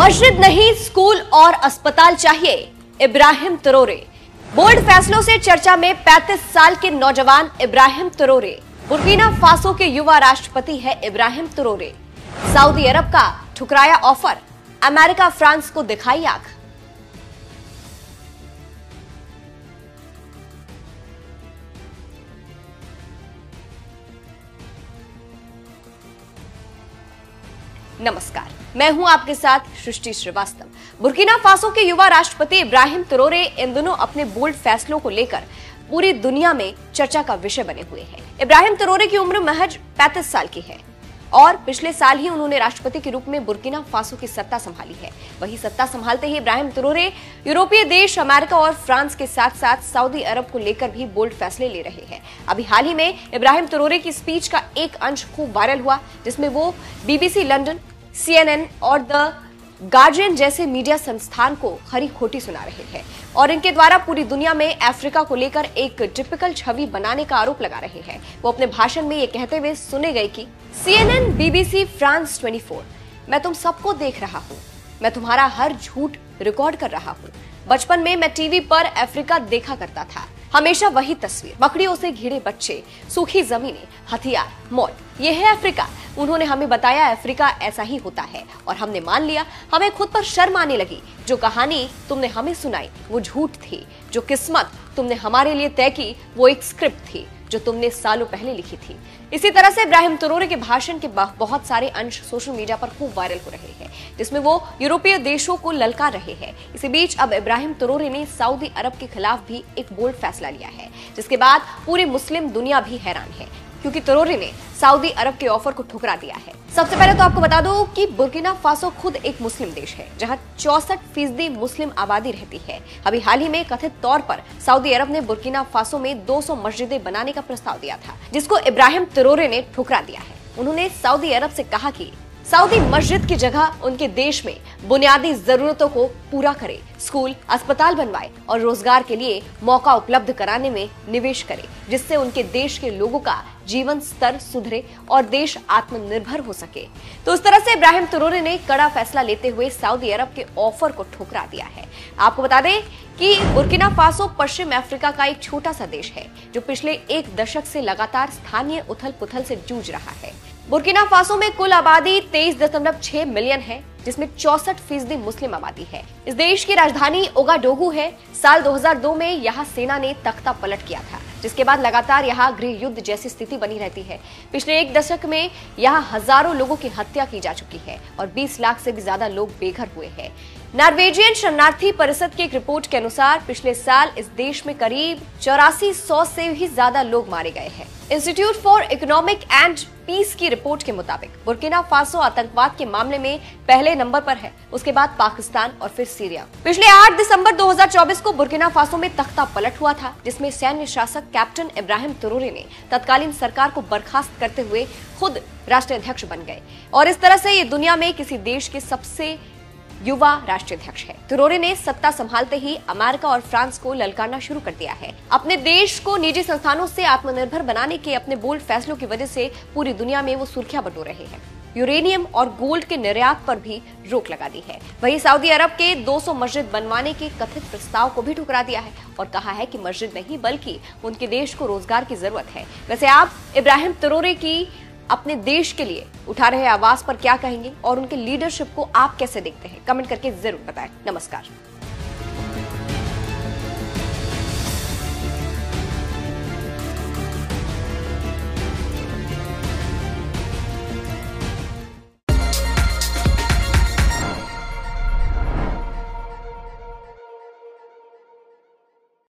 मस्जिद नहीं, स्कूल और अस्पताल चाहिए, इब्राहिम ट्रोरे। बोल्ड फैसलों से चर्चा में 35 साल के नौजवान इब्राहिम ट्रोरे। बुर्किना फासो के युवा राष्ट्रपति है इब्राहिम ट्रोरे। सऊदी अरब का ठुकराया ऑफर, अमेरिका फ्रांस को दिखाई आंख। नमस्कार, मैं हूं आपके साथ सृष्टि श्रीवास्तव। बुर्किना फासो के युवा राष्ट्रपति इब्राहिम ट्रोरे इन दिनों अपने बोल्ड फैसलों को लेकर पूरी दुनिया में चर्चा का विषय बने हुए हैं। इब्राहिम ट्रोरे की उम्र महज 35 साल की है और पिछले साल ही उन्होंने राष्ट्रपति के रूप में बुर्किना फासो की सत्ता संभाली है। वही सत्ता संभालते ही इब्राहिम ट्रोरे यूरोपीय देश अमेरिका और फ्रांस के साथ साथ सऊदी अरब को लेकर भी बोल्ड फैसले ले रहे हैं। अभी हाल ही में इब्राहिम ट्रोरे की स्पीच का एक अंश खूब वायरल हुआ, जिसमें वो BBC लंदन, CNN और द गार्जियन जैसे मीडिया संस्थान को खरी खोटी सुना रहे हैं और इनके द्वारा पूरी दुनिया में अफ्रीका को लेकर एक टिपिकल छवि बनाने का आरोप लगा रहे हैं। वो अपने भाषण में ये कहते हुए सुने गए कि CNN, BBC, फ्रांस 24, मैं तुम सबको देख रहा हूँ, मैं तुम्हारा हर झूठ रिकॉर्ड कर रहा हूँ। बचपन में मैं टीवी पर अफ्रीका देखा करता था, हमेशा वही तस्वीर, बकरियों से घिरे बच्चे, सूखी जमीनें, हथियार, मौत, ये है अफ्रीका। उन्होंने हमें बताया अफ्रीका ऐसा ही होता है और हमने मान लिया। हमें खुद पर शर्म आने लगी। जो कहानी तुमने हमें सुनाई वो झूठ थी, जो किस्मत तुमने हमारे लिए तय की वो एक स्क्रिप्ट थी जो तुमने सालों पहले लिखी थी। इसी तरह से इब्राहिम ट्रोरे के भाषण के बहुत सारे अंश सोशल मीडिया पर खूब वायरल हो रहे हैं, जिसमें वो यूरोपीय देशों को ललकार रहे हैं। इसी बीच अब इब्राहिम ट्रोरे ने सऊदी अरब के खिलाफ भी एक बोल्ड फैसला लिया है, जिसके बाद पूरी मुस्लिम दुनिया भी हैरान है, क्योंकि ट्रोरे ने सऊदी अरब के ऑफर को ठुकरा दिया है। सबसे पहले तो आपको बता दो कि बुर्किना फासो खुद एक मुस्लिम देश है, जहां 64% मुस्लिम आबादी रहती है। अभी हाल ही में कथित तौर पर सऊदी अरब ने बुर्किना फासो में 200 मस्जिदें बनाने का प्रस्ताव दिया था, जिसको इब्राहिम ट्रोरे ने ठुकरा दिया है। उन्होंने सऊदी अरब से कहा कि सऊदी मस्जिद की जगह उनके देश में बुनियादी जरूरतों को पूरा करे, स्कूल, अस्पताल बनवाए और रोजगार के लिए मौका उपलब्ध कराने में निवेश करे, जिससे उनके देश के लोगों का जीवन स्तर सुधरे और देश आत्मनिर्भर हो सके। तो उस तरह से इब्राहिम ट्रोरे ने कड़ा फैसला लेते हुए सऊदी अरब के ऑफर को ठुकरा दिया है। आपको बता दें कि बुर्किना फासो पश्चिम अफ्रीका का एक छोटा सा देश है, जो पिछले एक दशक से लगातार स्थानीय उथल पुथल से जूझ रहा है। बुर्किना फासो में कुल आबादी 23.6 मिलियन है, जिसमें 64% मुस्लिम आबादी है। इस देश की राजधानी ओगाडोगू है। साल 2002 में यहाँ सेना ने तख्ता पलट किया था, जिसके बाद लगातार यहाँ गृह युद्ध जैसी स्थिति बनी रहती है। पिछले एक दशक में यहाँ हजारों लोगों की हत्या की जा चुकी है और 20 लाख से भी ज्यादा लोग बेघर हुए हैं। नॉर्वेजियन शरणार्थी परिषद की एक रिपोर्ट के अनुसार पिछले साल इस देश में करीब 8400 से भी ज्यादा लोग मारे गए हैं। Institute for Economic and Peace की रिपोर्ट के मुताबिक बुर्किना फासो आतंकवाद के मामले में पहले नंबर पर है, उसके बाद पाकिस्तान और फिर सीरिया। पिछले 8 दिसंबर 2024 को बुर्किना फासो में तख्ता पलट हुआ था, जिसमें सैन्य शासक कैप्टन इब्राहिम ट्रोरे ने तत्कालीन सरकार को बर्खास्त करते हुए खुद राष्ट्रीय अध्यक्ष बन गए और इस तरह से ये दुनिया में किसी देश के सबसे युवा राष्ट्रीय अध्यक्ष है। ट्रोरे ने सत्ता संभालते ही अमेरिका और फ्रांस को ललकारना शुरू कर दिया है। अपने देश को निजी संस्थानों से आत्मनिर्भर बनाने के अपने बोल्ड फैसलों की वजह से पूरी दुनिया में वो सुर्खियां बटोर रहे हैं। यूरेनियम और गोल्ड के निर्यात पर भी रोक लगा दी है। वहीं सऊदी अरब के 200 मस्जिद बनवाने के कथित प्रस्ताव को भी ठुकरा दिया है और कहा है कि मस्जिद नहीं बल्कि उनके देश को रोजगार की जरूरत है। वैसे आप इब्राहिम ट्रोरे की अपने देश के लिए उठा रहे आवाज पर क्या कहेंगे और उनके लीडरशिप को आप कैसे देखते हैं? कमेंट करके जरूर बताएं। नमस्कार।